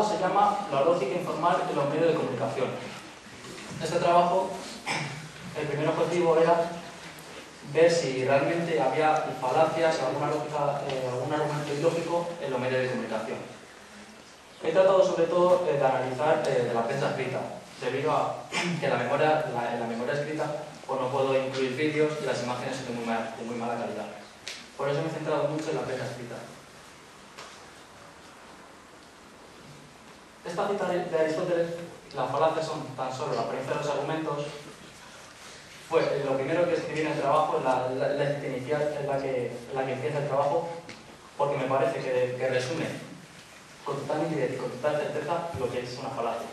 se llama La lógica informal en los medios de comunicación. Este trabajo, el primer objetivo era ver si realmente había falacias o alguna lógica, algún argumento ilógico en los medios de comunicación. He tratado sobre todo de analizar de la prensa escrita, debido a que en la memoria escrita pues no puedo incluir vídeos y las imágenes son de muy mala calidad. Por eso me he centrado mucho en la prensa escrita. Esta cita de Aristóteles, las falacias son tan solo la apariencia de los argumentos, pues lo primero que escribí en el trabajo, la cita inicial, es la que empieza el trabajo, porque me parece que resume con total nitidez y con total certeza lo que es una falacia.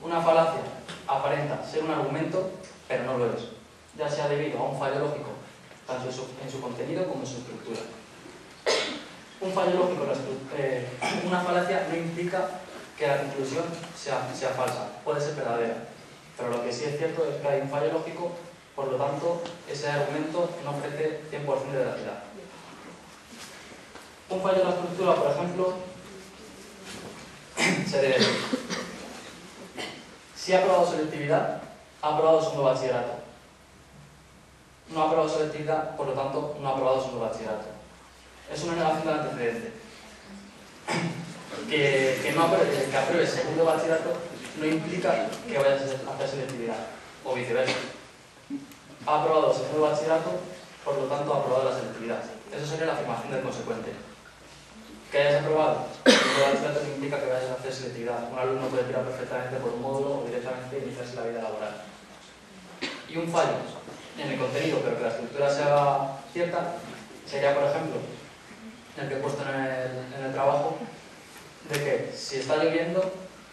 Una falacia aparenta ser un argumento, pero no lo es, ya sea debido a un fallo lógico, tanto en su contenido como en su estructura. Un fallo lógico, una falacia no implica que la conclusión sea falsa, puede ser verdadera, pero lo que sí es cierto es que hay un fallo lógico, por lo tanto, ese argumento no ofrece 100% de veracidad. Un fallo en la estructura, por ejemplo, se debe decir: si ha aprobado selectividad, ha aprobado segundo bachillerato. No ha aprobado selectividad, por lo tanto, no ha aprobado segundo bachillerato. Es una negación del antecedente. Que apruebe segundo bachillerato no implica que vayas a hacer selectividad, o viceversa. Ha aprobado segundo bachillerato, por lo tanto ha aprobado la selectividad. Eso sería la afirmación del consecuente. Que hayas aprobado segundo bachillerato no implica que vayas a hacer selectividad. Un alumno puede tirar perfectamente por un módulo o directamente iniciarse la vida laboral. Y un fallo en el contenido, pero que la estructura sea cierta, sería, por ejemplo, el que he puesto en el trabajo, de que si está lloviendo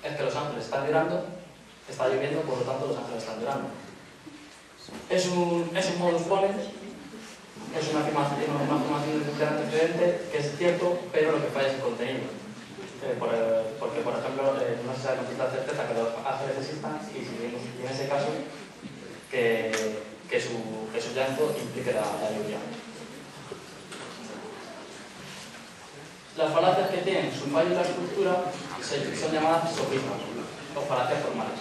es que los ángeles están llorando, está lloviendo, por lo tanto los ángeles están llorando. Es un modus ponens, es una afirmación del antecedente que es cierto, pero lo que falla es el contenido. Porque, por ejemplo, no se sabe con cierta certeza que los ángeles existan y si en ese caso que su llanto implique la lluvia. Las falacias que tienen su fallo en la estructura son llamadas sofismas o falacias formales.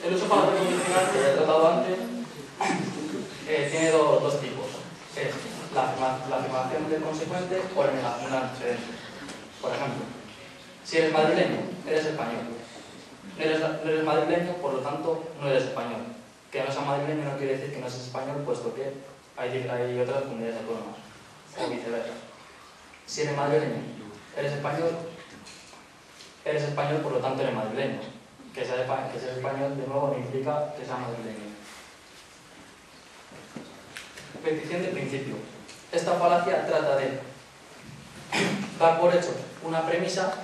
El uso falacioso condicional, que ya he tratado antes, tiene dos tipos. Es la afirmación del consecuente o la negación del antecedente. Por ejemplo, si eres madrileño, eres español. No eres madrileño, por lo tanto, no eres español. Que no seas madrileño no quiere decir que no seas español, puesto que hay otras comunidades autónomas, o viceversa. Si eres madrileño, eres español, por lo tanto eres madrileño. Que ser español, de nuevo, no implica que sea madrileño. Petición de principio. Esta falacia trata de dar por hecho una premisa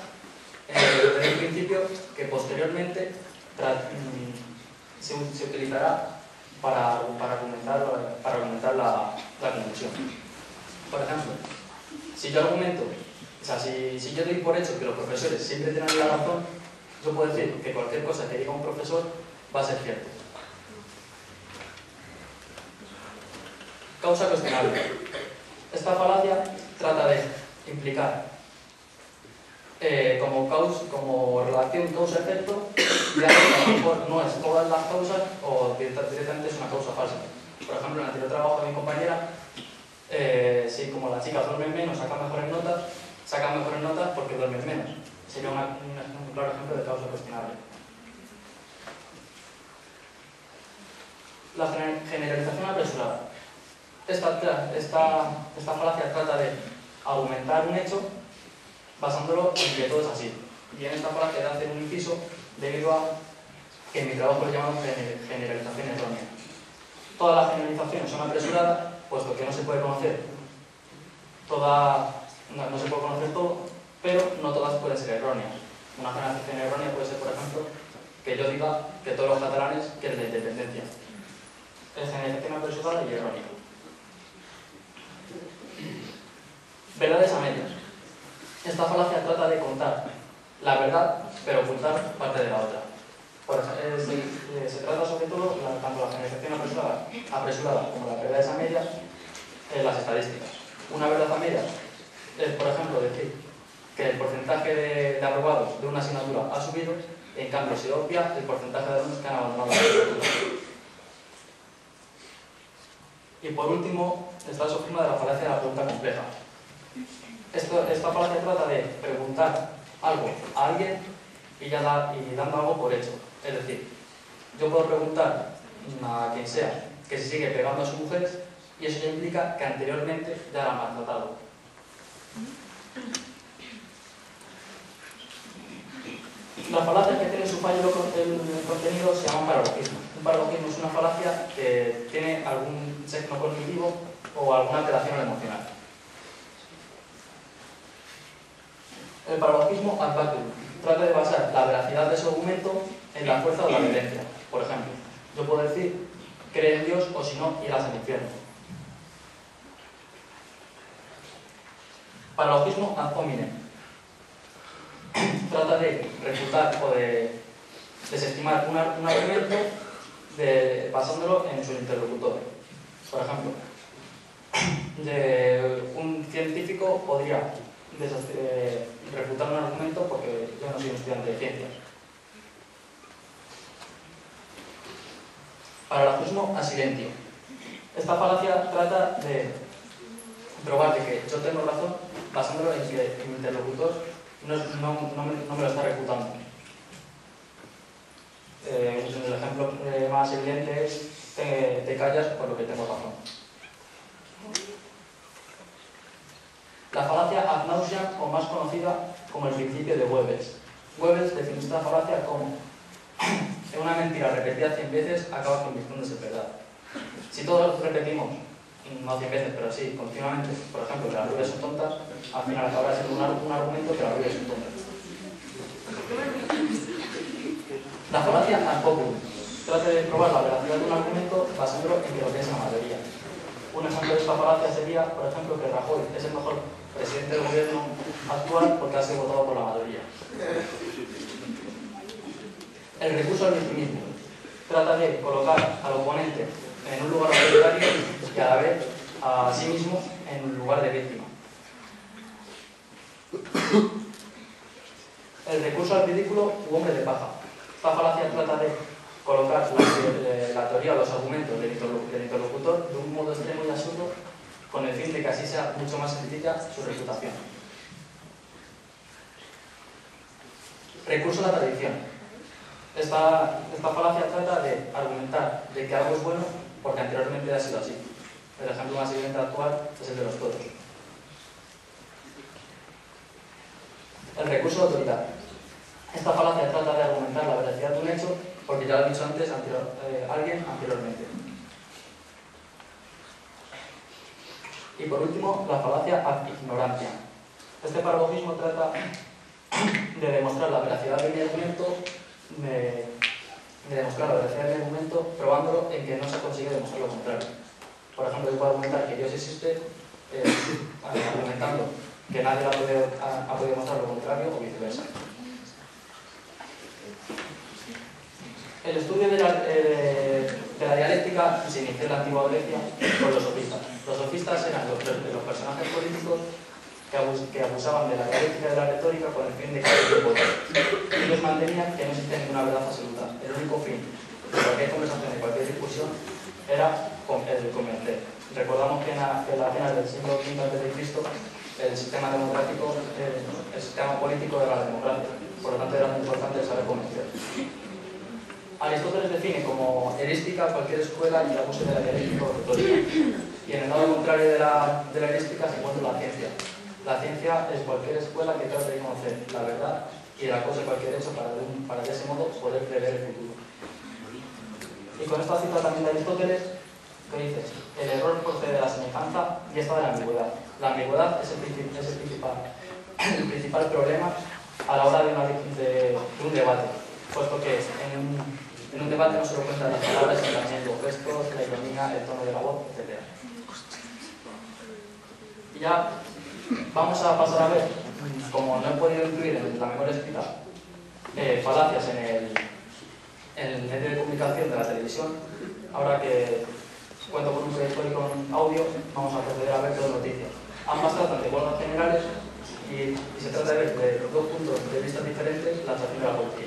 desde el principio que posteriormente se utilizará para argumentar la conclusión. Por ejemplo, si yo argumento, si yo doy por hecho que los profesores siempre tienen la razón, yo puedo decir que cualquier cosa que diga un profesor va a ser cierto. Causa cuestionable. Esta falacia trata de implicar como relación causa-efecto y algo que a lo mejor no es todas las causas o directamente es una causa falsa. Por ejemplo, en el anterior trabajo de mi compañera, si como las chicas duermen menos, sacan mejores notas porque duermen menos. Sería un claro ejemplo de causa cuestionable. La generalización apresurada. Esta falacia trata de argumentar un hecho basándolo en que todo es así. Y en esta falacia de hacer un inciso debido a que en mi trabajo lo llamamos generalización errónea. Todas las generalizaciones son apresuradas, puesto que no se puede conocer todo, pero no todas pueden ser erróneas. Una generalización errónea puede ser, por ejemplo, que yo diga que todos los catalanes quieren la independencia. Es generalización apresurada y errónea. Verdades a medias. Esta falacia trata de contar la verdad, pero ocultar parte de la otra. Se trata sobre todo, tanto la generalización apresurada como las verdades a medias, en las estadísticas. Una verdad a medias es, por ejemplo, decir que el porcentaje de aprobados de una asignatura ha subido, en cambio se obvia el porcentaje de alumnos que han abandonado la asignatura. Y por último, está el sofisma de la falacia de la pregunta compleja. Esta falacia trata de preguntar algo a alguien y dando algo por hecho. Es decir, yo puedo preguntar a quien sea que se sigue pegando a su mujer y eso ya implica que anteriormente ya la ha maltratado. Las falacias que tienen su fallo en el contenido se llaman paralogismos. Un paralogismo es una falacia que tiene algún signo cognitivo o alguna alteración emocional. El paralogismo ad factum trata de basar la veracidad de su argumento en la fuerza de la evidencia. Por ejemplo, yo puedo decir, cree en Dios o si no, irás al infierno. Paralogismo ad hominem trata de refutar o de desestimar un argumento basándolo en su interlocutor. Por ejemplo, un científico podría refutar un argumento porque yo no soy un estudiante de ciencias. Paralogismo a silentio. Esta falacia trata de probar de que yo tengo razón basándolo en que mi interlocutor no me lo está refutando. El ejemplo más evidente es te callas por lo que tengo razón. La falacia ad nauseam, o más conocida como el principio de Goebbels. Goebbels define esta falacia como una mentira repetida 100 veces acaba convirtiéndose en verdad. Si todos repetimos, no 100 veces, pero sí, continuamente, por ejemplo, que las rubias son tontas, al final acabará siendo un argumento que las rubias son tontas. La falacia ad populum. Trata de probar la veracidad de un argumento basándolo en que lo piensa la mayoría. Un ejemplo de esta falacia sería, por ejemplo, que Rajoy es el mejor presidente del gobierno actual porque ha sido votado por la mayoría. El recurso al victimismo. Trata de colocar al oponente en un lugar autoritario y a la vez a sí mismo en un lugar de víctima. El recurso al ridículo u hombre de paja. Esta falacia trata de colocar la teoría o los argumentos del interlocutor de un modo extremo y absurdo con el fin de que así sea mucho más crítica su reputación. Recurso a la tradición. Esta falacia trata de argumentar de que algo es bueno porque anteriormente ha sido así. El ejemplo más evidente actual es el de los toros. El recurso a la autoridad. Esta falacia trata de argumentar la veracidad de un hecho porque ya lo ha dicho antes alguien anteriormente. Y por último, la falacia ad ignorantia. Este paralogismo trata de demostrar la veracidad de mi argumento, probándolo en que no se consigue demostrar lo contrario. Por ejemplo, yo puedo argumentar que Dios existe argumentando que nadie ha podido demostrar lo contrario o viceversa. El estudio de la dialéctica se inició en la antigua Grecia con los sofistas. Los sofistas eran los personajes políticos que abusaban de la dialéctica y de la retórica con el fin de caer en poder. Ellos mantenían que no existe ninguna verdad absoluta. El único fin de cualquier conversación, de cualquier discusión, era el convencer. Recordamos que en las Atenas del siglo V a.C. el sistema democrático, el sistema político era la democracia. Por lo tanto, era muy importante saber convencer. Aristóteles define como erística cualquier escuela que abuse de la dialéctica o retórica. Y en el lado contrario de la erística se encuentra la ciencia. La ciencia es cualquier escuela que trate de conocer la verdad y el acoso de cualquier hecho para de ese modo poder prever el futuro. Y con esta cita también de Aristóteles, que dice: el error procede de la semejanza y esta de la ambigüedad. La ambigüedad es el principal problema a la hora de un debate, puesto que en un debate no solo cuentan las palabras, sino también los gestos, la ironía, el tono de la voz, etc. Y ya vamos a pasar a ver, como no he podido incluir en la memoria escrita falacias en el medio de comunicación de la televisión, ahora que cuento con un proyecto y con audio, vamos a proceder a ver dos noticias. Ambas tratan de huelgas generales y se trata de ver desde dos puntos de vista diferentes la actuación de la policía.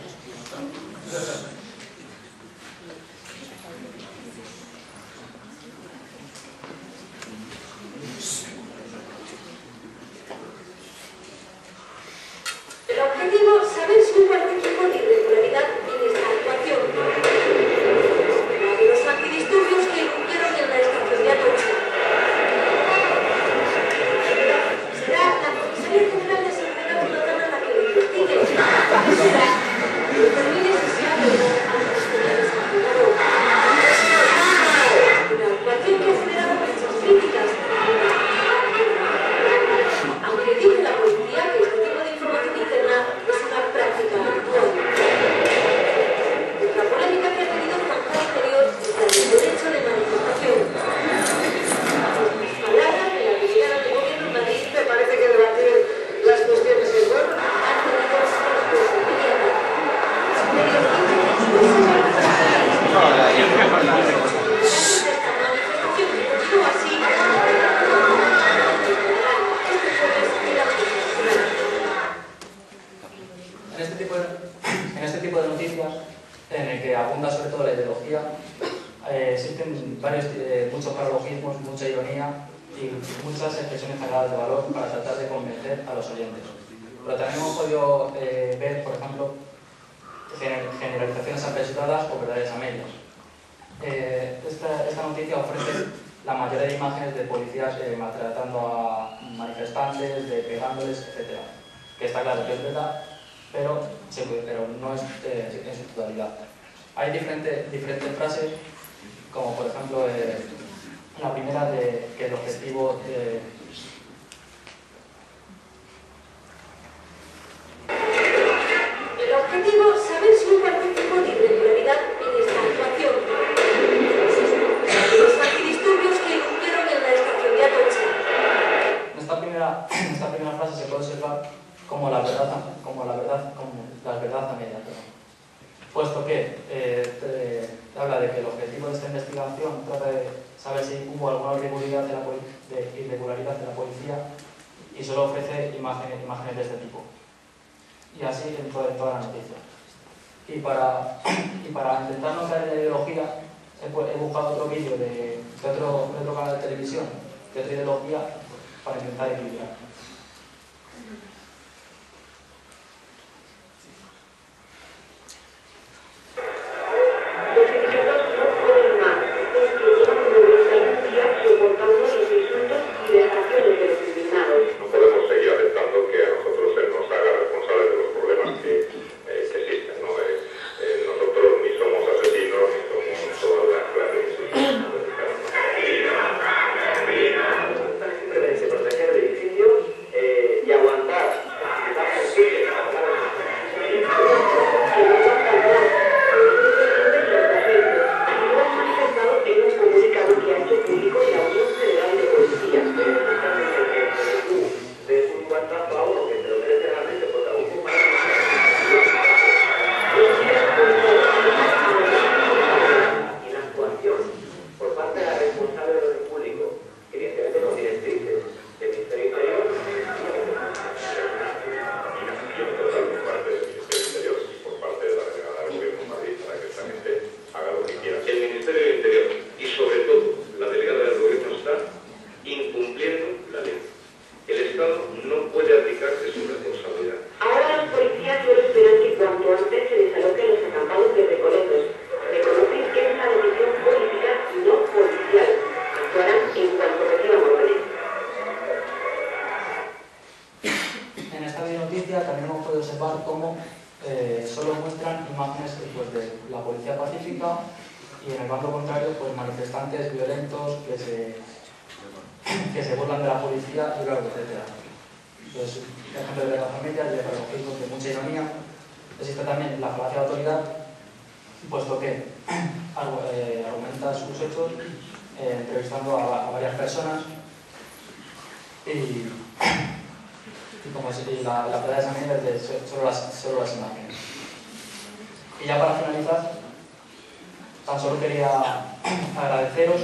El objetivo es saber si hubo algún tipo de irregularidad en esta actuación. Los antidisturbios que irrumpieron en la estación de Atocha. Será la Comisaría General de Seguridad Ciudadana la que lo investigue. Será que determine si se ha violado a las autoridades sancionadoras. La actuación que ha generado muchas críticas. Aunque dice la policía que este tipo de información interna es una práctica habitual. La polémica que ha tenido Franja Exterior es la del derecho de manifestación. Las palabras de la delegada de gobierno en Madrid Me parece que debatir las cuestiones es bueno. han tenido respuesta inmediata. En este tipo de noticias, en el que abunda sobre todo la ideología, existen muchos paralogismos, mucha ironía y muchas expresiones sagradas de valor para tratar de convencer a los oyentes. Pero también hemos podido ver, por ejemplo, generalizaciones apresuradas o verdades a medias. Esta noticia ofrece la mayoría de imágenes de policías maltratando a manifestantes, pegándoles, etc. Que está claro que es verdad, pero no es en su totalidad. Hay diferentes frases, como por ejemplo la primera de que el objetivo El objetivo es saber si hubo algún tipo de irregularidad en esta actuación. Los antidisturbios que irrumpieron en la estación de Atocha. En esta primera frase se puede observar como las verdades a medias, puesto que habla de que el objetivo de esta investigación trata de saber si hubo alguna irregularidad de la policía y solo ofrece imágenes de este tipo. Y así en toda la noticia. Y para intentar no caer en la ideología, he buscado otro vídeo de otro canal de televisión, de otra ideología, para intentar equilibrar. Los sindicatos no pueden más. Es que llevan 91 días soportando los insultos y vejaciones de los indignados. No podemos seguir aceptando que a nosotros se nos haga responsables de los problemas que existen, ¿no? Nosotros ni somos asesinos, ni somos todas las clases Simplemente proteger el edificio y aguantar. En un comunicado que ha hecho público la Unión Federal de Policía. Es un guantazo a uno que te lo merece realmente porque a uno y la actuación por parte de la responsable de orden público, evidentemente con directrices del Ministerio Interior, por parte del Ministerio Interior y por parte de la delegada del Gobierno de Madrid para que esta gente haga lo que quiera. El Ministerio del Interior y sobre todo la delegada del Gobierno está incumpliendo la ley. El Estado no puede abdicar de su responsabilidad. Ahora los policías solo esperan que cuanto antes se desalojen los acampados de Recoletos. Reconocen que es una decisión política y no policial. Actuarán en cuanto reciban órdenes. En esta videonoticia también hemos podido observar cómo solo muestran imágenes de la policía pacífica y en el bando contrario pues manifestantes violentos que se burlan de la policía y luego, etc. Entonces, ejemplo de la familia y de paralogismos de mucha ironía. Existe también la falacia de autoridad, puesto que argumenta sus hechos entrevistando a varias personas y como si la verdad es a mí desde solo las imágenes. Y ya para finalizar, tan solo quería agradeceros